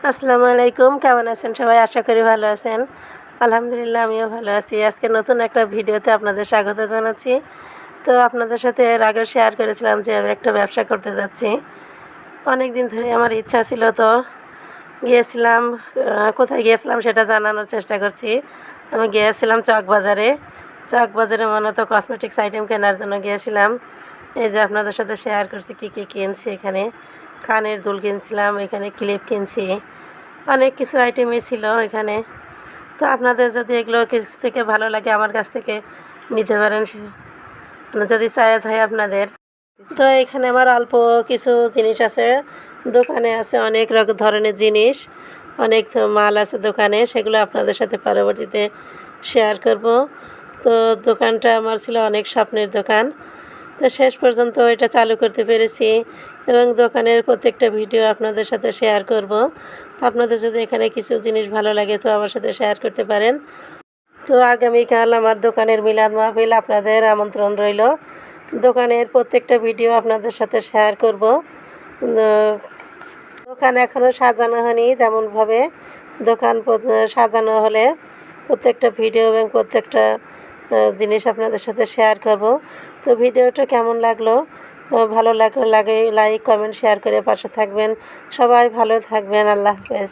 আসসালামু আলাইকুম, কেমন আছেন সবাই? আশা করি ভালো আছেন। আলহামদুলিল্লাহ, আমিও ভালো আছি। আজকে নতুন একটা ভিডিওতে আপনাদের স্বাগত জানাচ্ছি। তো আপনাদের সাথে এর আগেও শেয়ার করেছিলাম যে আমি একটা ব্যবসা করতে যাচ্ছি। অনেক দিন ধরে আমার ইচ্ছা ছিল, তো গিয়েছিলাম। কোথায় গিয়েছিলাম সেটা জানানোর চেষ্টা করছি। আমি গিয়েছিলাম চকবাজারে মূলত কসমেটিক্স আইটেম কেনার জন্য গিয়েছিলাম। এই যে আপনাদের সাথে শেয়ার করছি কী কী কিনছি। এখানে কানের দুল কিনছিলাম, এখানে ক্লিপ কিনছি, অনেক কিছু আইটেমই ছিল এখানে। তো আপনাদের যদি এগুলো কিছু থেকে ভালো লাগে আমার কাছ থেকে নিতে পারেন, যদি চয়েস হয় আপনাদের। তো এখানে আমার অল্প কিছু জিনিস আছে, দোকানে আছে অনেক রকম ধরনের জিনিস, অনেক মাল আছে দোকানে, সেগুলো আপনাদের সাথে পরবর্তীতে শেয়ার করব। তো দোকানটা আমার ছিল অনেক স্বপ্নের দোকান, তো শেষ পর্যন্ত এটা চালু করতে পেরেছি এবং দোকানের প্রত্যেকটা ভিডিও আপনাদের সাথে শেয়ার করব। আপনাদের যদি এখানে কিছু জিনিস ভালো লাগে তো আমার সাথে শেয়ার করতে পারেন। তো আগামীকাল আমার দোকানের মিলাদ মাহফিল, আপনাদের আমন্ত্রণ রইল। দোকানের প্রত্যেকটা ভিডিও আপনাদের সাথে শেয়ার করব। দোকান এখনও সাজানো হয়নি তেমনভাবে। দোকান সাজানো হলে প্রত্যেকটা ভিডিও এবং প্রত্যেকটা জিনিস আপনাদের সাথে শেয়ার করব। তো ভিডিওটা কেমন লাগলো, ভালো লাগে লাইক কমেন্ট শেয়ার করে পাশে থাকবেন। সবাই ভালো থাকবেন। আল্লাহ হাফেজ।